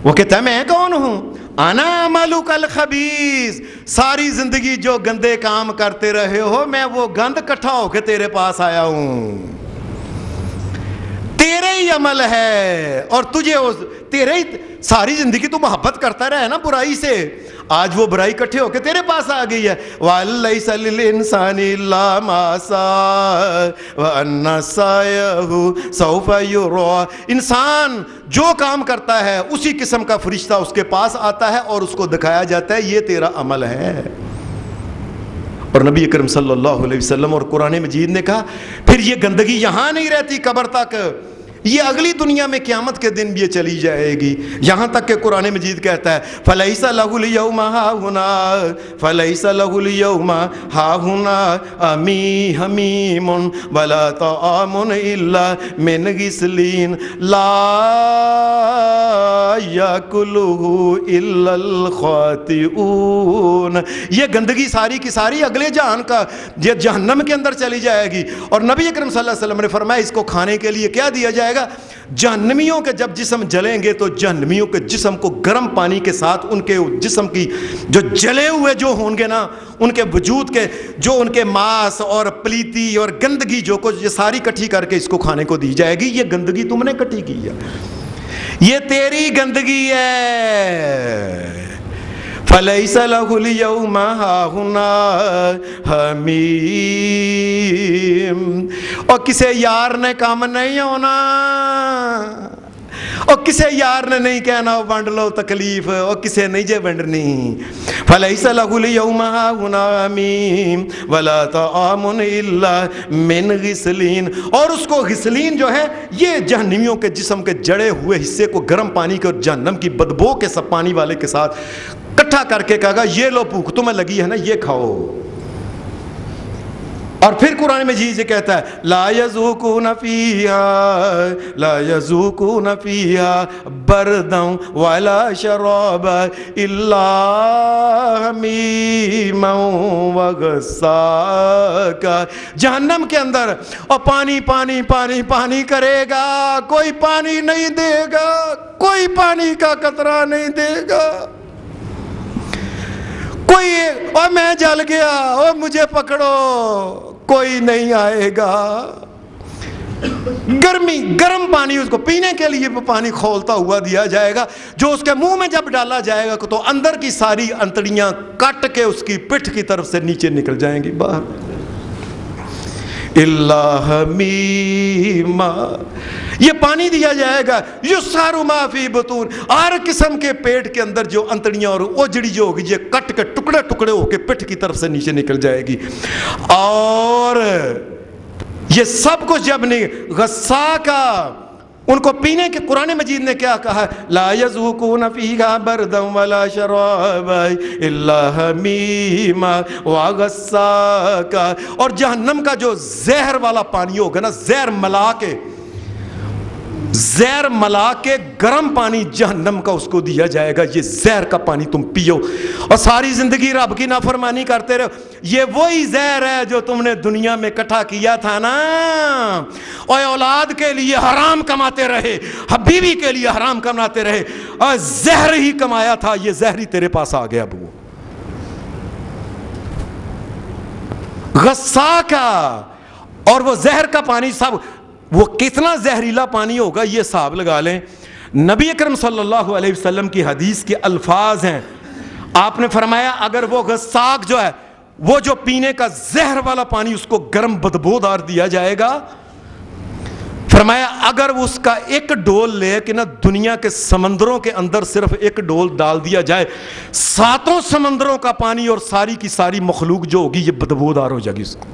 وہ کہتا ہے میں کون ہوں؟ انا عملک الخبیث، ساری زندگی جو گندے کام کرتے رہے ہو میں وہ گند اکٹھا ہو کے تیرے پاس آیا ہوں، تیرے ہی عمل ہے، اور تجھے تیرے ہی ساری زندگی تو محبت کرتا رہا ہے نا برائی سے، آج وہ برائی اکٹھے ہو کے تیرے پاس آ گئی ہے۔ وَلَيْسَ لِلْإِنسَانِ إِلَّا مَا سَعَىٰ وَأَنَّ سَعْيَهُ سَوْفَ يُرَىٰ، انسان جو کام کرتا ہے اسی قسم کا فرشتہ اس کے پاس آتا ہے اور اس کو دکھایا جاتا ہے یہ تیرا عمل ہے۔ اور نبی اکرم صلی اللہ علیہ وسلم اور قرآن مجید نے کہا پھر یہ گندگی یہاں نہیں رہتی قبر تک، یہ اگلی دنیا میں قیامت کے دن بھی یہ چلی جائے گی، یہاں تک کہ قرآن مجید کہتا ہے فَلَيْسَ لَهُ الْيَوْمَ هَاهُنَا فَلَيْسَ لَهُ الْيَوْمَ هَاهُنَا حَمِيمٌ وَلَا طَعَامٌ إِلَّا مِنْ غِسْلِينٍ لَا يَأْكُلُهُ إِلَّا الْخَاطِئُونَ، یہ گندگی ساری کی ساری اگلے جہان کا یہ جہنم کے اندر چلی جائے گی۔ اور نبی اکرم صلی اللہ علیہ وسلم نے فرمایا اس کو کھانے کے لیے کیا دیا جائے گا؟ جہنمیوں کے جب جسم جلیں گے تو جہنمیوں کے جسم کو گرم پانی کے ساتھ ان کے جسم کی جو جلے ہوئے جو ہوں گے نا ان کے وجود کے جو ان کے ماس اور پلیتی اور گندگی جو کچھ یہ ساری کٹھی کر کے اس کو کھانے کو دی جائے گی۔ یہ گندگی تم نے کٹھی کی ہے، یہ تیری گندگی ہے۔ فَلَيْسَ لَهُ الْيَوْمَ هَاهُنَا حَمِيمٌ، اور کسے یار نے کام نہیں ہونا، اور کسے یار نے نہیں کہنا ونڈ لو تکلیف، اور کسے نہیں جے ونڈنی۔ فَلَيْسَ لَهُ الْيَوْمَ هَاهُنَا حَمِيمٌ وَلَا طَعَامٌ إِلَّا مِنْ غِسْلِينٍ، اور اس کو غسلین جو ہے یہ جہنمیوں کے جسم کے جڑے ہوئے حصے کو گرم پانی کے اور جہنم کی بدبو کے سب پانی والے کے ساتھ اکٹھا کر کے کہا گا یہ لو بھوک تمہیں لگی ہے نا یہ کھاؤ۔ اور پھر قرآن مجید یہ کہتا ہے لا یذوقون فیہا بردا ولا شرابا الا حمیما وغساقا، جہنم کے اندر اور پانی پانی پانی پانی کرے گا، کوئی پانی نہیں دے گا، کوئی پانی کا قطرہ نہیں دے گا، کوئی اور میں جل گیا اور مجھے پکڑو کوئی نہیں آئے گا۔ گرم پانی اس کو پینے کے لیے پانی کھولتا ہوا دیا جائے گا، جو اس کے منہ میں جب ڈالا جائے گا تو اندر کی ساری انتڑیاں کٹ کے اس کی پٹھ کی طرف سے نیچے نکل جائیں گی باہر۔ اللہ حمیما، یہ پانی دیا جائے گا یسحر ما فی بطون، ہر قسم کے پیٹ کے اندر جو انتڑیاں اور اوجڑی جو ہوگی یہ کٹ کے ٹکڑے ٹکڑے ہو کے پٹھ کی طرف سے نیچے نکل جائے گی۔ اور یہ سب کچھ جب نہیں غساقا، ان کو پینے کے قرآن مجید نے کیا کہا لا یذوقون فیہا بردا ولا شرابا الا حمیما وغساقا، اور جہنم کا جو زہر والا پانی ہوگا نا، زہر ملا کے گرم پانی جہنم کا اس کو دیا جائے گا، یہ زہر کا پانی تم پیو اور ساری زندگی رب کی نافرمانی کرتے رہو۔ یہ وہی زہر ہے جو تم نے دنیا میں اکٹھا کیا تھا نا، اور اولاد کے لیے حرام کماتے رہے، بیوی کے لیے حرام کماتے رہے، اور زہر ہی کمایا تھا، یہ زہر ہی تیرے پاس آ گیا۔ اب وہ غساقا، اور وہ زہر کا پانی سب وہ کتنا زہریلا پانی ہوگا یہ حساب لگا لیں۔ نبی اکرم صلی اللہ علیہ وسلم کی حدیث کے الفاظ ہیں، آپ نے فرمایا اگر وہ غساق جو ہے وہ جو پینے کا زہر والا پانی اس کو گرم بدبودار دیا جائے گا، فرمایا اگر اس کا ایک ڈول لے کہ نا دنیا کے سمندروں کے اندر صرف ایک ڈول ڈال دیا جائے، 7 سمندروں کا پانی اور ساری کی ساری مخلوق جو ہوگی یہ بدبودار ہو جائے گی، اس کو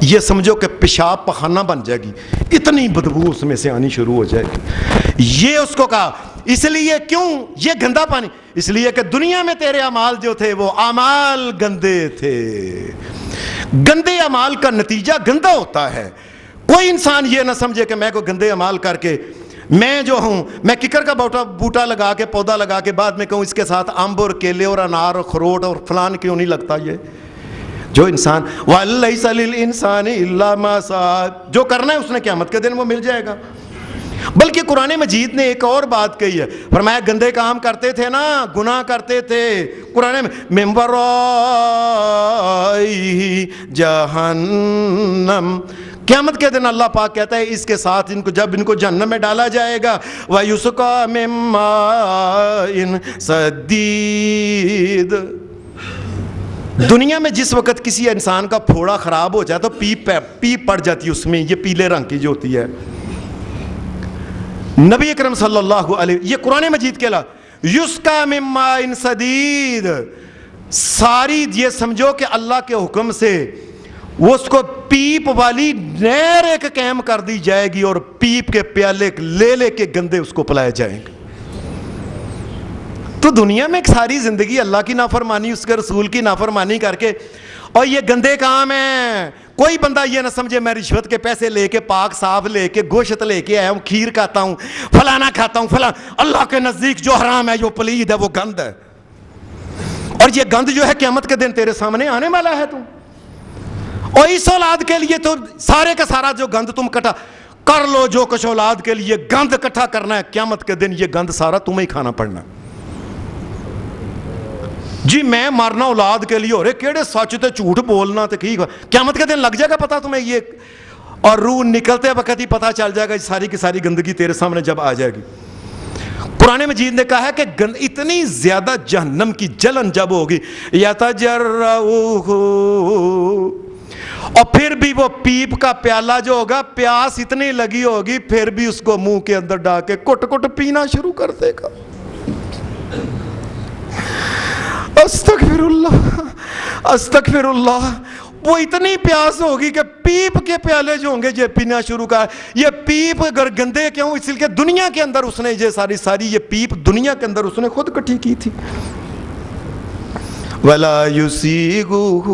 یہ سمجھو کہ پیشاب پخانہ بن جائے گی، اتنی بدبو اس میں سے آنی شروع ہو جائے گی۔ یہ اس کو کہا، اس لیے کیوں یہ گندا پانی؟ اس لیے کہ دنیا میں تیرے اعمال جو تھے وہ اعمال گندے تھے، گندے اعمال کا نتیجہ گندا ہوتا ہے. کوئی انسان یہ نہ سمجھے کہ میں کوئی گندے اعمال کر کے میں جو ہوں میں ککر کا بوٹا لگا کے پودا لگا کے بعد میں کہوں اس کے ساتھ امب اور کیلے اور انار اور خروٹ اور فلان کیوں نہیں لگتا. یہ جو انسان وَلَيْسَ لِلْإِنسَانِ إِلَّا مَا سَعَىٰ جو کرنا ہے اس نے قیامت کے دن وہ مل جائے گا. بلکہ قرآن مجید نے ایک اور بات کہی ہے, فرمایا گندے کام کرتے تھے نا, گناہ کرتے تھے, قرآن میں مِن وَرَائِهِ جَہَنَّمَ قیامت کے دن اللہ پاک کہتا ہے اس کے ساتھ جب ان کو جہنم میں ڈالا جائے گا وَيُسْقَىٰ مِن مَّاءٍ صَدِيدٍ. دنیا میں جس وقت کسی انسان کا پھوڑا خراب ہو جائے تو پیپ پڑ جاتی ہے اس میں, یہ پیلے رنگ کی جو ہوتی ہے. نبی اکرم صلی اللہ علیہ یہ قرآن مجید کے یُسْقَىٰ مِن مَّاءٍ صَدِيدٍ ساری یہ سمجھو کہ اللہ کے حکم سے وہ اس کو پیپ والی نہر ایک قائم کر دی جائے گی اور پیپ کے پیالے لے کے گندے اس کو پلائے جائیں گے. تو دنیا میں ایک ساری زندگی اللہ کی نافرمانی اس کے رسول کی نافرمانی کر کے, اور یہ گندے کام ہیں. کوئی بندہ یہ نہ سمجھے میں رشوت کے پیسے لے کے پاک صاف لے کے گوشت لے کے آیا ہوں, کھیر کھاتا ہوں, فلانا کھاتا ہوں, اللہ کے نزدیک جو حرام ہے جو پلید ہے وہ گند ہے, اور یہ گند جو ہے قیامت کے دن تیرے سامنے آنے والا ہے. تم اور اس اولاد کے لیے تو سارے کا سارا جو گند تم کٹا کر لو, جو کچھ اولاد کے لیے گند اکٹھا کرنا ہے قیامت کے دن یہ گند سارا تمہیں ہی کھانا پڑنا. جی میں مارنا اولاد کے لیے, اور کیڑے سچ تے جھوٹ بولنا تے کی قیامت کے دن لگ جائے گا پتا تمہیں یہ, اور روح نکلتے وقت ہی پتا چل جائے گا ساری کی ساری گندگی تیرے سامنے جب آ جائے گی. قرآن مجید نے کہا ہے کہ اتنی زیادہ جہنم کی جلن جب ہوگی یتجرعہ, اور پھر بھی وہ پیپ کا پیالہ جو ہوگا پیاس اتنی لگی ہوگی پھر بھی اس کو منہ کے اندر ڈال کے کٹ کٹ پینا شروع کر دے گا. استغفر اللہ استغفر اللہ. وہ اتنی پیاس ہوگی کہ پیپ کے پیالے جو ہوں گے یہ پینا شروع کر. یہ پیپ اگر گندے کیوں, اس لیے کہ دنیا کے اندر اس نے یہ ساری یہ پیپ دنیا کے اندر اس نے خود کٹھی کی تھی. وَلَا يُسِيغُهُ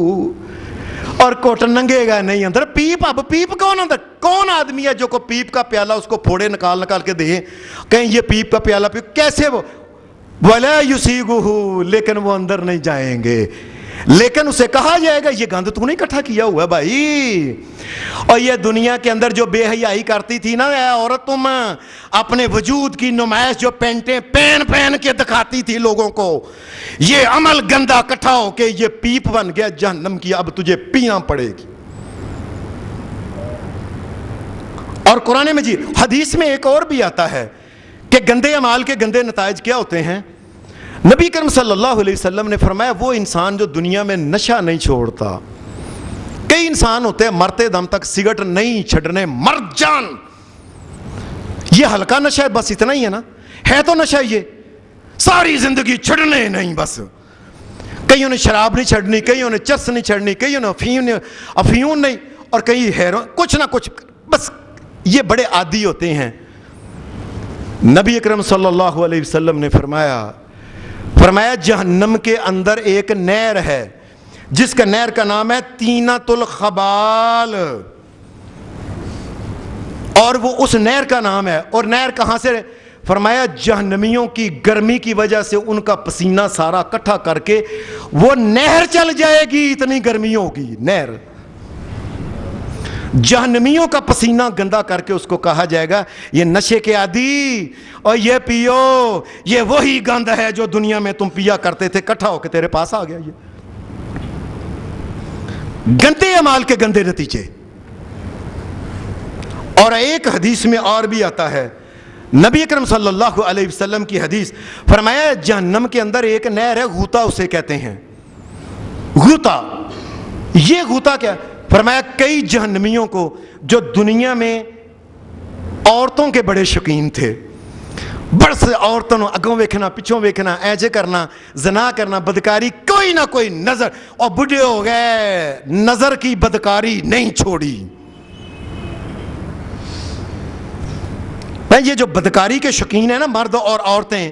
اور کوٹ ننگے گا نہیں اندر پیپ. اب پیپ کون اندر, کون آدمی ہے جو کو پیپ کا پیالہ اس کو پھوڑے نکال کے دیں کہیں یہ پیپ کا پیالہ کیسے وہ وَلَا يُسِيغُهُ لیکن وہ اندر نہیں جائیں گے. لیکن اسے کہا جائے گا یہ گند تو نہیں اکٹھا کیا ہوا بھائی. اور یہ دنیا کے اندر جو بے حیائی کرتی تھی نا اے عورت, تم اپنے وجود کی نمائش جو پینٹیں پہن کے دکھاتی تھی لوگوں کو, یہ عمل گندا اکٹھا ہو کے یہ پیپ بن گیا جہنم کی, اب تجھے پینا پڑے گی. اور قرآن مجید حدیث میں ایک اور بھی آتا ہے کہ گندے اعمال کے گندے نتائج کیا ہوتے ہیں. نبی کریم صلی اللہ علیہ وسلم نے فرمایا وہ انسان جو دنیا میں نشہ نہیں چھوڑتا. کئی انسان ہوتے ہیں مرتے دم تک سگریٹ نہیں چھڑنے, مر جان. یہ ہلکا نشہ ہے بس اتنا ہی ہے نا, ہے تو نشہ یہ ساری زندگی چھڑنے نہیں بس. کئیوں نے شراب نہیں چھڑنی, کئیوں نے چرس نہیں چھڑنی, کئیوں نے افیون نہیں, اور کئی ہیرون, کچھ نہ کچھ بس. یہ بڑے عادی ہوتے ہیں. نبی اکرم صلی اللہ علیہ وسلم نے فرمایا جہنم کے اندر ایک نہر ہے جس کا نہر کا نام ہے تینۃ الخبال, اور وہ اس نہر کا نام ہے. اور نہر کہاں سے, فرمایا جہنمیوں کی گرمی کی وجہ سے ان کا پسینہ سارا اکٹھا کر کے وہ نہر چل جائے گی, اتنی گرمی ہوگی. نہر جہنمیوں کا پسینہ گندا کر کے اس کو کہا جائے گا یہ نشے کے عادی, اور یہ پیو, یہ وہی گند ہے جو دنیا میں تم پیا کرتے تھے, اکٹھا ہو کے تیرے پاس آ گیا. یہ گندے اعمال کے گندے نتیجے. اور ایک حدیث میں اور بھی آتا ہے, نبی اکرم صلی اللہ علیہ وسلم کی حدیث, فرمایا جہنم کے اندر ایک نہر ہے, غوطہ اسے کہتے ہیں. غوطہ, یہ غوطہ کیا, فرمایا کئی جہنمیوں کو جو دنیا میں عورتوں کے بڑے شوقین تھے, برس عورتوں اگوں ویکھنا پچھوں ویکھنا, ایجے کرنا, زنا کرنا, بدکاری, کوئی نہ کوئی نظر, اور بڈھے ہو گئے نظر کی بدکاری نہیں چھوڑی. یہ جو بدکاری کے شوقین ہیں نا مرد اور عورتیں,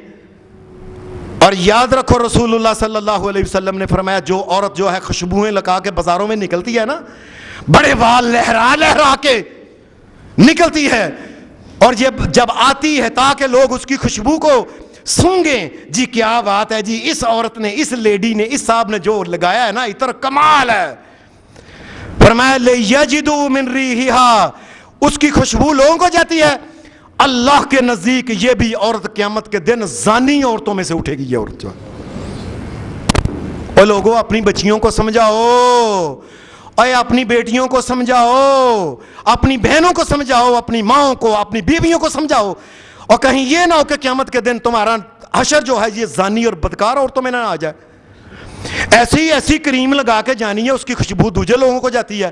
اور یاد رکھو رسول اللہ صلی اللہ علیہ وسلم نے فرمایا جو عورت جو ہے خوشبوئیں لگا کے بازاروں میں نکلتی ہے نا، بڑے بال لہرا لہرا کے نکلتی ہے، اور جب آتی ہے تاکہ لوگ اس کی خوشبو کو سونگیں، جی کیا بات ہے جی، اس عورت نے، اس لیڈی نے، اس صاحب نے جو لگایا ہے نا اتنا کمال ہے. فرمایا لِيَجِدُوا مِن رِيحِهَا، اس کی خوشبو لوگوں کو جاتی ہے. اللہ کے نزدیک یہ بھی عورت قیامت کے دن زانی عورتوں میں سے اٹھے گی. یہ عورت جو ہے، اور لوگوں اپنی بچیوں کو سمجھاؤ، اے اپنی بیٹیوں کو سمجھاؤ، اپنی بہنوں کو سمجھاؤ، اپنی ماں کو، اپنی بیویوں کو سمجھاؤ، اور کہیں یہ نہ ہو کہ قیامت کے دن تمہارا حشر جو ہے یہ زانی اور بدکار عورتوں میں نہ آ جائے. ایسی کریم لگا کے جانی ہے، اس کی خوشبو دوسرے لوگوں کو جاتی ہے،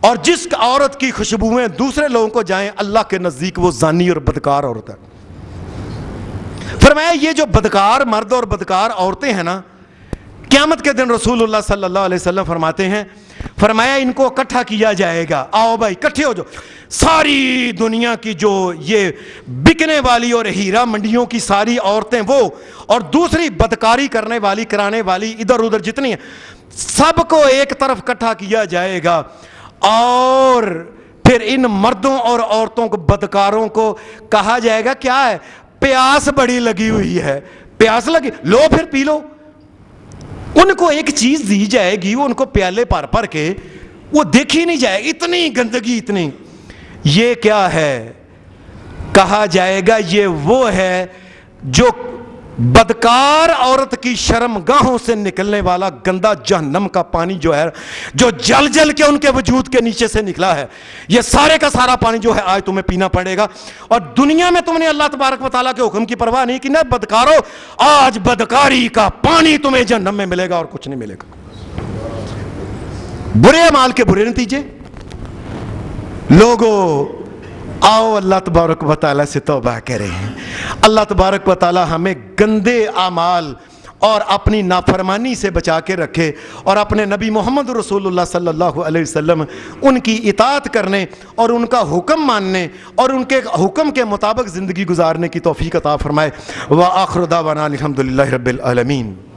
اور جس عورت کی خوشبوئیں دوسرے لوگوں کو جائیں اللہ کے نزدیک وہ زانی اور بدکار عورت ہے. فرمایا یہ جو بدکار مرد اور بدکار عورتیں ہیں نا، قیامت کے دن رسول اللہ صلی اللہ علیہ وسلم فرماتے ہیں، فرمایا ان کو اکٹھا کیا جائے گا، آؤ بھائی اکٹھے ہو جاؤ، ساری دنیا کی جو یہ بکنے والی اور ہیرا منڈیوں کی ساری عورتیں وہ، اور دوسری بدکاری کرنے والی کرانے والی ادھر ادھر جتنی ہیں، سب کو ایک طرف اکٹھا کیا جائے گا، اور پھر ان مردوں اور عورتوں کو بدکاروں کو کہا جائے گا کیا ہے، پیاس بڑی لگی ہوئی ہے، پیاس لگی، لو پھر پی لو. ان کو ایک چیز دی جائے گی، وہ ان کو پیالے پر پر کے وہ دیکھی نہیں جائے گی، اتنی گندگی اتنی. یہ کیا ہے؟ کہا جائے گا یہ وہ ہے جو بدکار عورت کی شرمگاہوں سے نکلنے والا گندا جہنم کا پانی جو ہے، جو جل جل کے ان کے وجود کے نیچے سے نکلا ہے، یہ سارے کا سارا پانی جو ہے آج تمہیں پینا پڑے گا. اور دنیا میں تم نے اللہ تبارک و تعالیٰ کے حکم کی پرواہ نہیں کی نا بدکارو، آج بدکاری کا پانی تمہیں جہنم میں ملے گا اور کچھ نہیں ملے گا. برے اعمال کے برے نتیجے. لوگوں آؤ اللہ تبارک و تعالیٰ سے توبہ کریں. اللہ تبارک و تعالیٰ ہمیں گندے اعمال اور اپنی نافرمانی سے بچا کے رکھے، اور اپنے نبی محمد رسول اللہ صلی اللہ علیہ وسلم ان کی اطاعت کرنے اور ان کا حکم ماننے اور ان کے حکم کے مطابق زندگی گزارنے کی توفیق عطا فرمائے. وآخر دعوانا الحمدللہ رب العالمین.